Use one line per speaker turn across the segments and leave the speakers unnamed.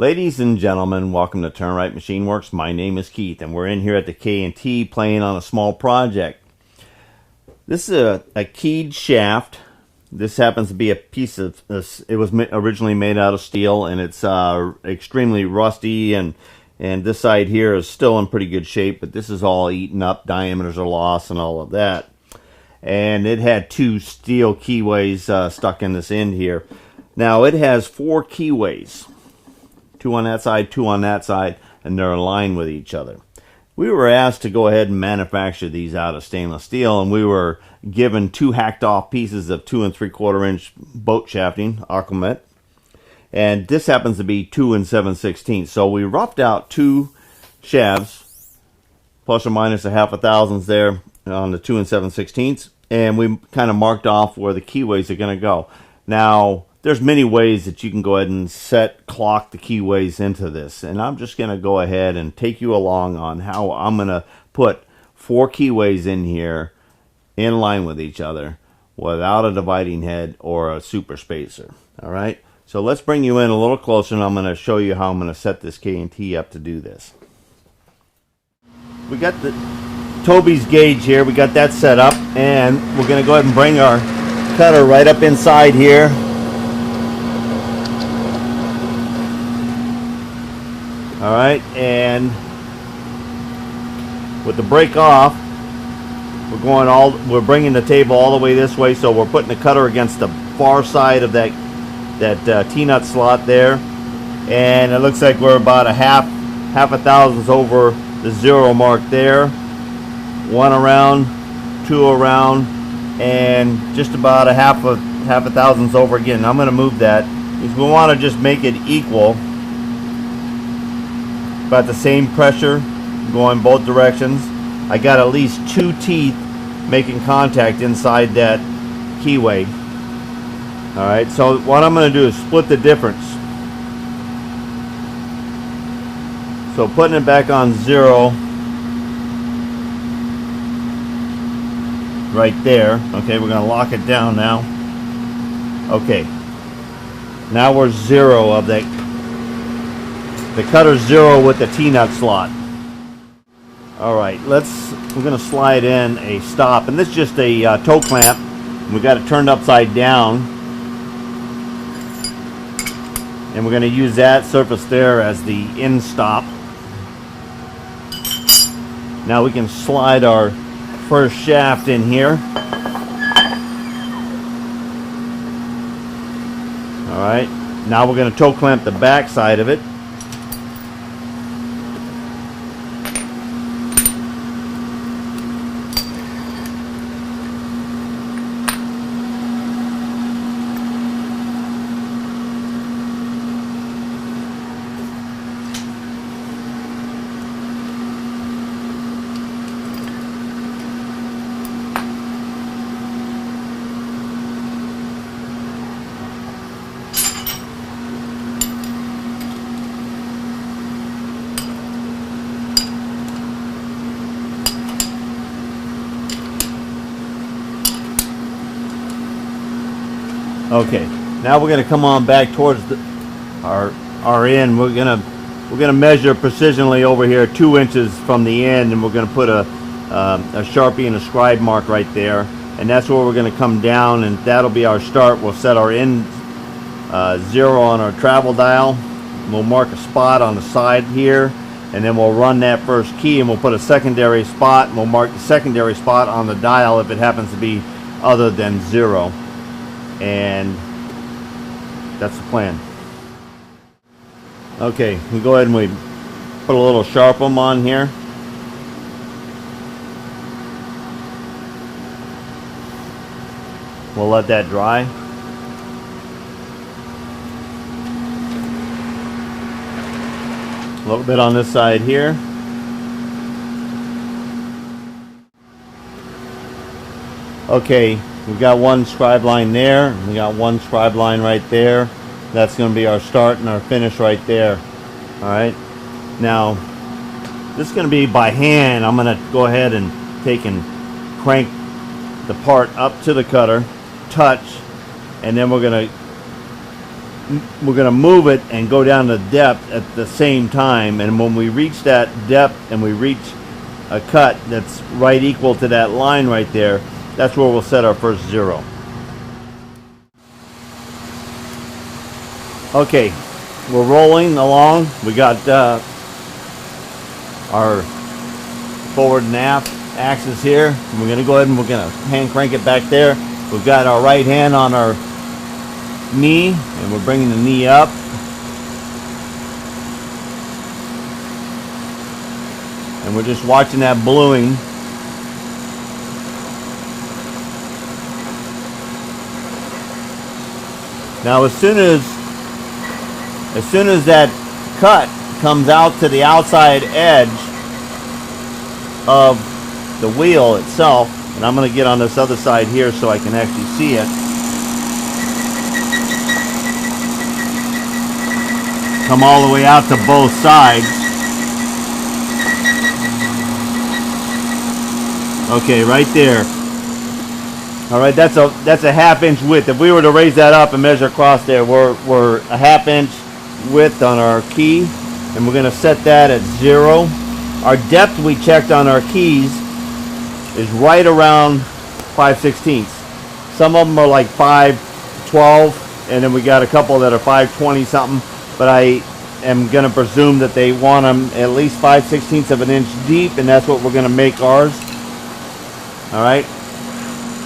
Ladies and gentlemen, welcome to Turn Right Machine Works. My name is Keith, and we're in here at the K&T playing on a small project. This is a keyed shaft. This happens to be a piece of this. It was originally made out of steel, and it's extremely rusty, and this side here is still in pretty good shape, but this is all eaten up. Diameters are lost and all of that. And it had two steel keyways stuck in this end here. Now it has 4 keyways. 2 on that side, 2 on that side, and they're aligned with each other. We were asked to go ahead and manufacture these out of stainless steel, and we were given 2 hacked off pieces of 2 3/4 inch boat shafting, Aquamet. And this happens to be 2 7/16. So we roughed out 2 shafts, plus or minus a half a thousandths there on the 2 7/16, and we kind of marked off where the keyways are going to go. Now, there's many ways that you can go ahead and clock the keyways into this, and I'm just going to go ahead and take you along on how I'm going to put 4 keyways in here in line with each other without a dividing head or a super spacer. All right, so let's bring you in a little closer, and I'm going to show you how I'm going to set this K&T up to do this. We got the Toby's gauge here. We got that set up, and we're going to go ahead and bring our cutter right up inside here. All right, and with the brake off, we're bringing the table all the way this way, so we're putting the cutter against the far side of that T-nut slot there, and it looks like we're about a half a thousandths over the 0 mark there. 1 around, 2 around, and just about a half a thousandths over again. I'm going to move that because we want to just make it equal. About the same pressure going both directions. I got at least 2 teeth making contact inside that keyway. Alright, so what I'm going to do is split the difference. So putting it back on 0 right there. Okay, we're going to lock it down now. Okay, now we're 0 of that. The cutter's 0 with the T-nut slot. Alright, we're going to slide in a stop, and this is just a toe clamp. We got it turned upside down, and we're going to use that surface there as the end stop. Now we can slide our first shaft in here. Alright, now we're going to toe clamp the back side of it. Okay, now we're going to come on back towards our end. We're gonna measure precisionally over here 2 inches from the end, and we're going to put a Sharpie and a scribe mark right there, and that's where we're going to come down, and that'll be our start. We'll set our end 0 on our travel dial. We'll mark a spot on the side here, and then we'll run that first key, and we'll put a secondary spot, and we'll mark the secondary spot on the dial if it happens to be other than 0. And that's the plan. Okay, we go ahead and we put a little sharpen on here. We'll let that dry. A little bit on this side here. Okay, we've got one scribe line there. We got one scribe line right there. That's going to be our start and our finish right there. Alright, now this is going to be by hand. I'm going to go ahead and take and crank the part up to the cutter, touch, and then we're going to move it and go down to depth at the same time, and when we reach that depth and we reach a cut that's right equal to that line right there, that's where we'll set our first 0. Okay, we're rolling along. We got our forward and aft axis here. And we're going to go ahead and we're going to hand crank it back there. We've got our right hand on our knee, and we're bringing the knee up. And we're just watching that bluing. Now as soon as that cut comes out to the outside edge of the wheel itself, and I'm going to get on this other side here so I can actually see it. Come all the way out to both sides. Okay, right there. All right, that's a 1/2 inch width. If we were to raise that up and measure across there, we're a 1/2 inch width on our key, and we're going to set that at 0. Our depth we checked on our keys is right around 5/16. Some of them are like 5/12, and then we got a couple that are 5/20 something. But I am going to presume that they want them at least 5/16 of an inch deep, and that's what we're going to make ours. All right.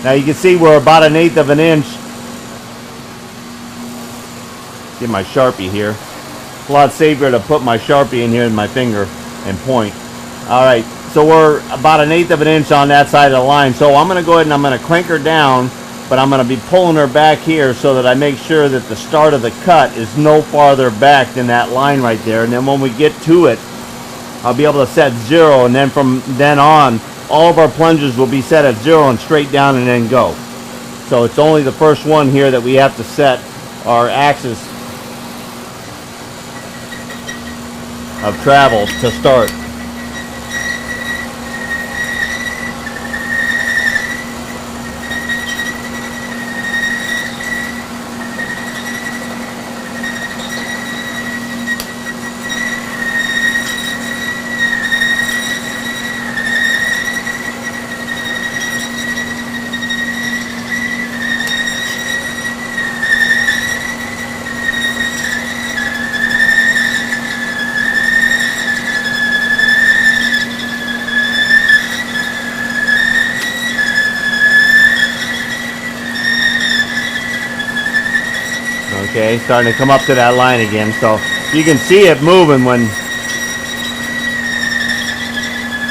Now you can see we're about 1/8 of an inch. Get my Sharpie here. It's a lot safer to put my Sharpie in here than my finger and point. All right. So we're about 1/8 of an inch on that side of the line. So I'm going to go ahead and I'm going to crank her down, but I'm going to be pulling her back here so that I make sure that the start of the cut is no farther back than that line right there. And then when we get to it, I'll be able to set 0, and then from then on, all of our plungers will be set at 0 and straight down and then go. So it's only the first one here that we have to set our axis of travel to start. Okay, starting to come up to that line again, so you can see it moving when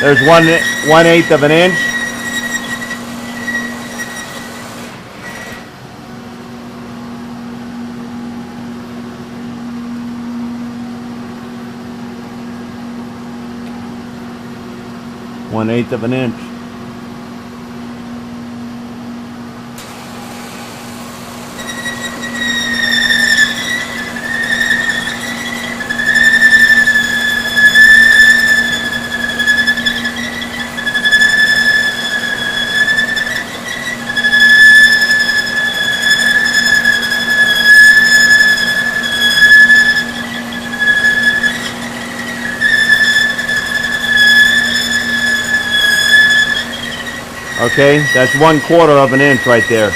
there's 1/8 of an inch. One-eighth of an inch. Okay, that's 1/4 of an inch right there.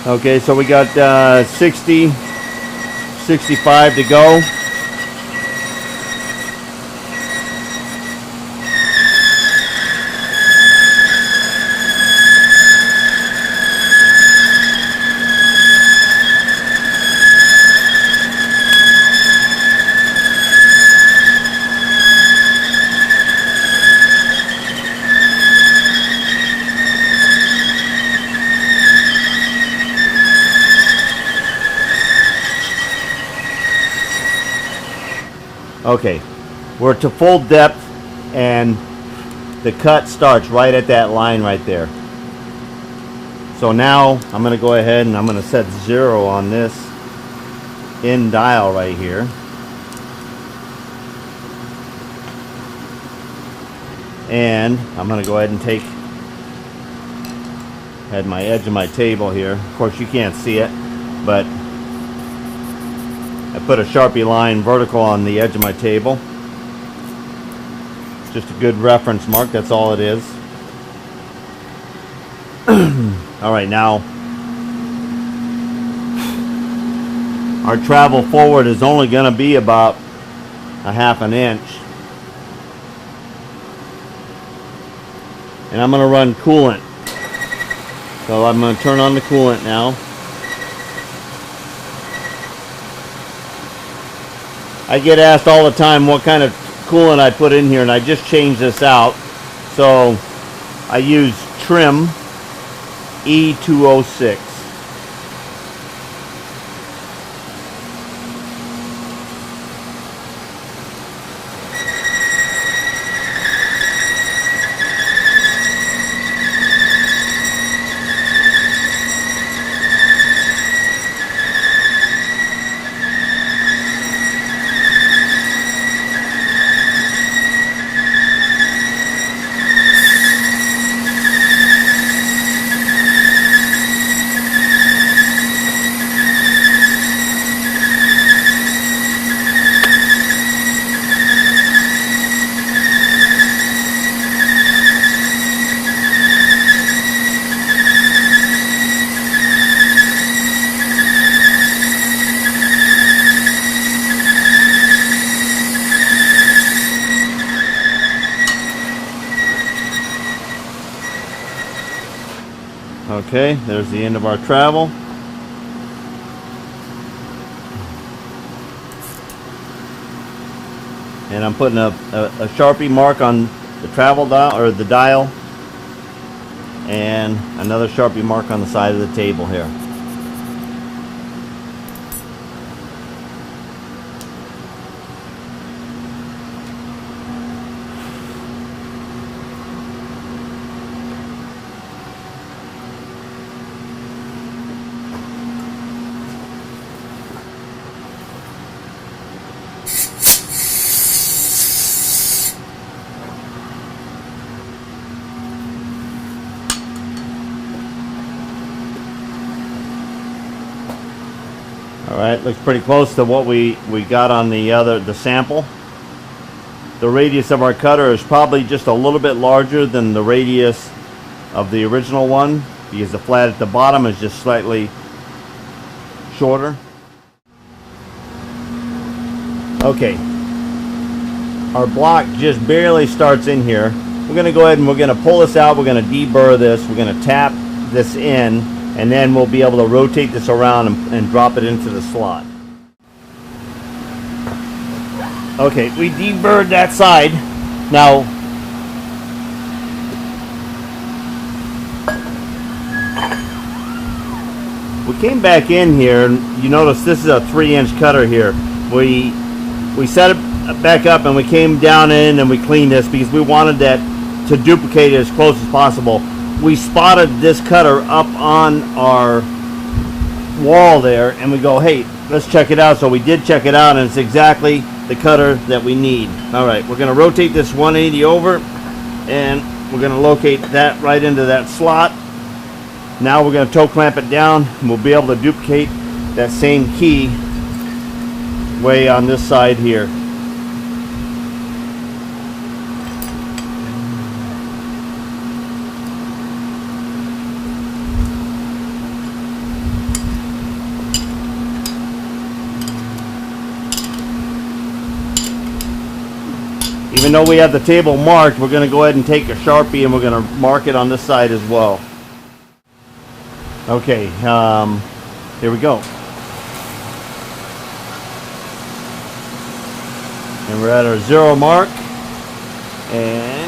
Okay, so we got 60, 65 to go. Okay, we're to full depth, and the cut starts right at that line right there. So now I'm going to go ahead and I'm going to set 0 on this end dial right here. And I'm going to go ahead and take Had my edge of my table here. Of course you can't see it, but I put a Sharpie line vertical on the edge of my table. Just a good reference mark, that's all it is. Alright, now our travel forward is only going to be about a half an inch. And I'm going to run coolant. So I'm going to turn on the coolant now. I get asked all the time what kind of coolant I put in here, and I just changed this out. So I use Trim E206. Okay, there's the end of our travel. And I'm putting a Sharpie mark on the travel dial, or the dial, and another Sharpie mark on the side of the table here. Alright, looks pretty close to what we got on the sample. The radius of our cutter is probably just a little bit larger than the radius of the original one, because the flat at the bottom is just slightly shorter. Okay, our block just barely starts in here. We're going to go ahead and we're going to pull this out. We're going to deburr this. We're going to tap this in, and then we'll be able to rotate this around and drop it into the slot. Okay, we deburred that side. Now, we came back in here, and you notice this is a 3-inch cutter here. We set it back up, and we came down in and we cleaned this because we wanted that to duplicate it as close as possible. We spotted this cutter up on our wall there, and we go, hey, let's check it out. So we did check it out, and it's exactly the cutter that we need. Alright, we're going to rotate this 180 over, and we're going to locate that right into that slot. Now we're going to toe clamp it down, and we'll be able to duplicate that same key way on this side here. Even though we have the table marked, we're going to go ahead and take a Sharpie and we're going to mark it on this side as well. Okay, here we go. And we're at our 0 mark. And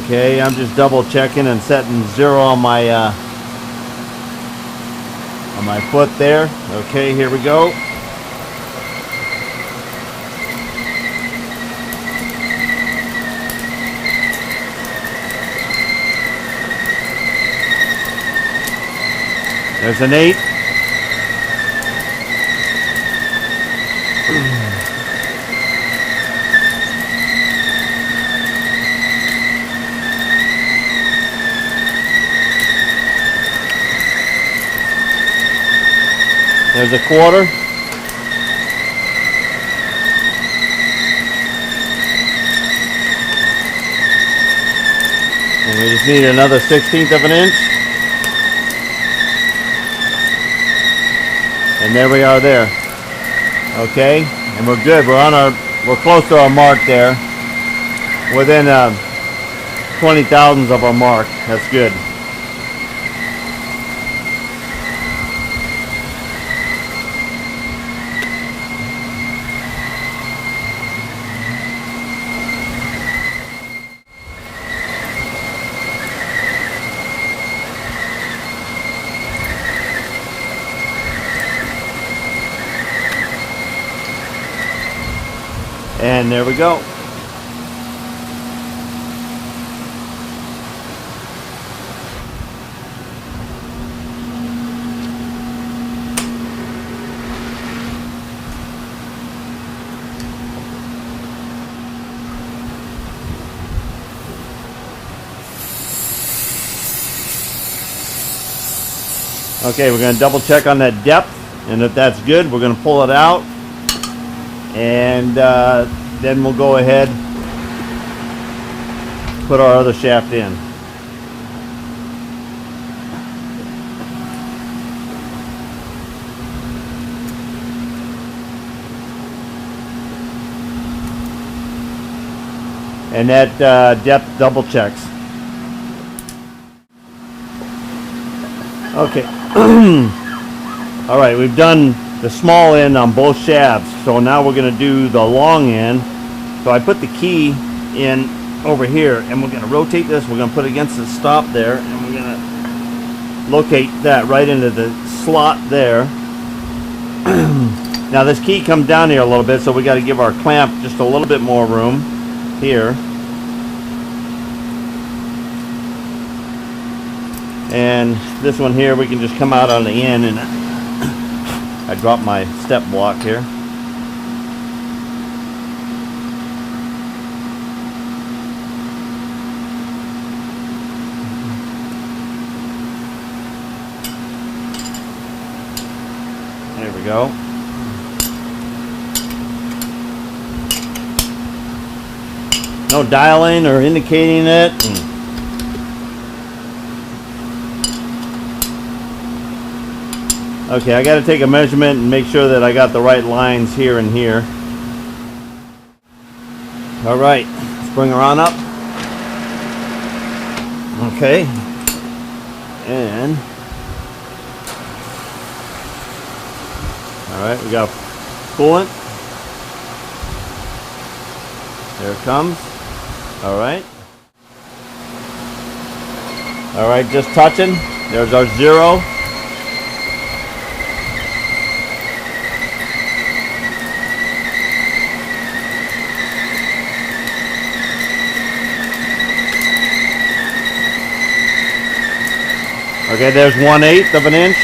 okay, I'm just double checking and setting 0 on my foot there. Okay, here we go. There's an 8. There's a 1/4. And we just need another 1/16 of an inch. And there we are there. Okay, and we're good. We're close to our mark there. Within 20 thousandths of our mark. That's good. And there we go. Okay, we're going to double check on that depth, and if that's good, we're going to pull it out, and then we'll go ahead, put our other shaft in. And that depth double checks. Okay. All right, we've done the small end on both shafts, so now we're going to do the long end. So I put the key in over here, and we're going to rotate this. We're going to put it against the stop there, and we're going to locate that right into the slot there. Now this key comes down here a little bit, so we got to give our clamp just a little bit more room here. And this one here, we can just come out on the end, and I dropped my step block here. There we go. No dialing or indicating it. Okay, I got to take a measurement and make sure that I got the right lines here and here. All right, let's bring her on up. Okay, and all right, we got coolant. There it comes. All right. All right, just touching. There's our 0. Okay, there's 1/8 of an inch.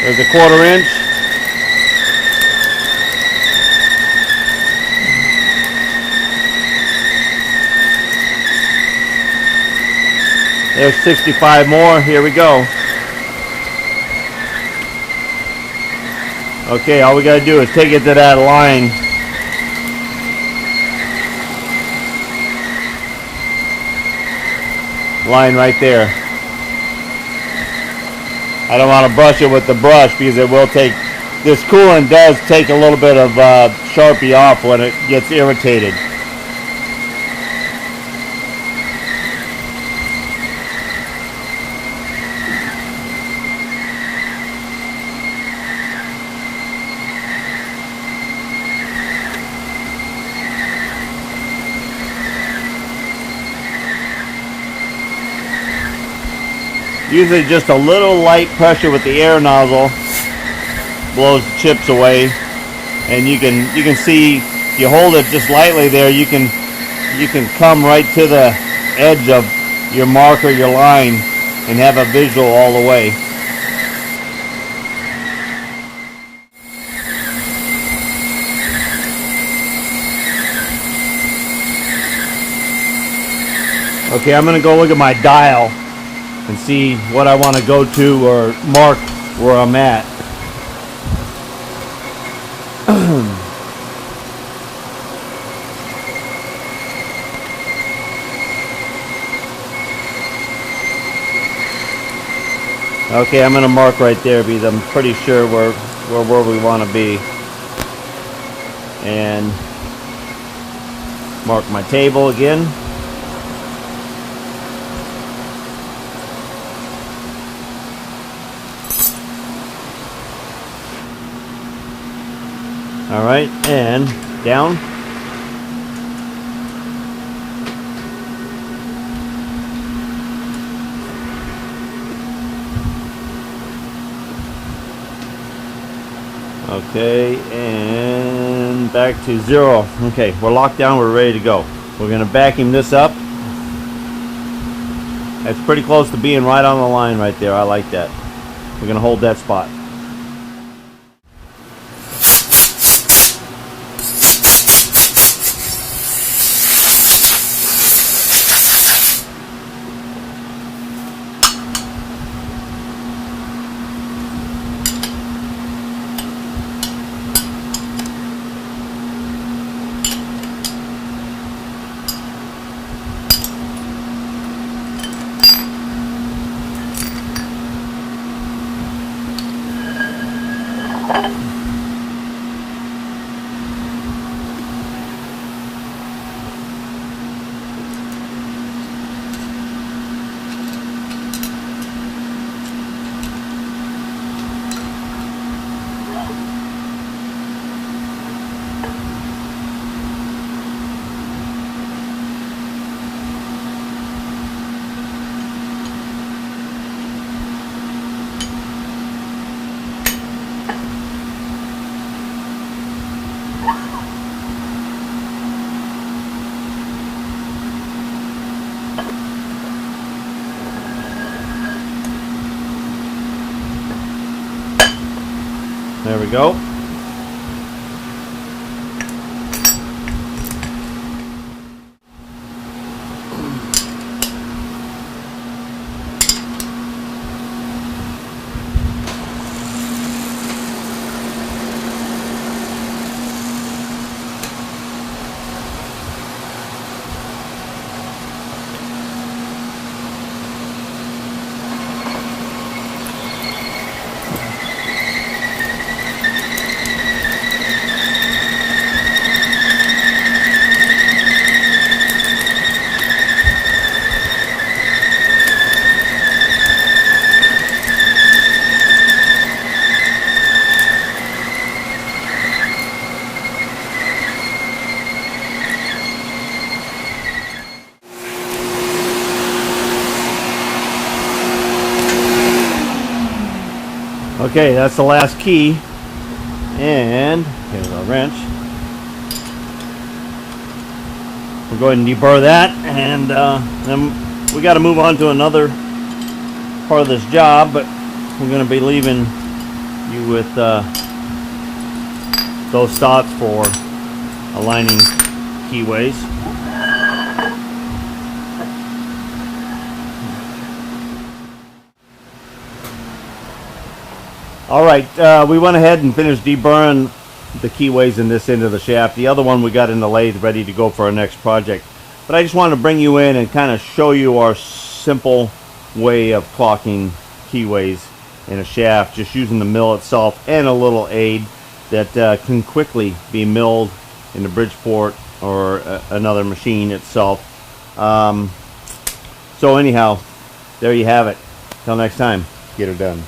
There's a 1/4 inch. There's 65 more. Here we go. Okay, all we got to do is take it to that line. Line right there. I don't want to brush it with the brush because it will take, this coolant does take a little bit of Sharpie off when it gets irritated. Usually just a little light pressure with the air nozzle blows the chips away. And you can see, if you hold it just lightly there, you can come right to the edge of your mark or your line and have a visual all the way. Okay, I'm gonna go look at my dial and see what I want to go to or mark where I'm at. Okay, I'm gonna mark right there because I'm pretty sure where we want to be, and mark my table again. All right, and down. Okay, and back to 0. Okay, we're locked down, we're ready to go. We're gonna vacuum this up. That's pretty close to being right on the line right there. I like that. We're gonna hold that spot. There we go. Okay, that's the last key, and here's our wrench. We're going to deburr that, and then we got to move on to another part of this job, but we're going to be leaving you with those thoughts for aligning keyways. Alright, we went ahead and finished deburring the keyways in this end of the shaft. The other one we got in the lathe ready to go for our next project. But I just wanted to bring you in and kind of show you our simple way of clocking keyways in a shaft, just using the mill itself and a little aid that can quickly be milled in the Bridgeport or another machine itself. So anyhow, there you have it. Till next time, get her done.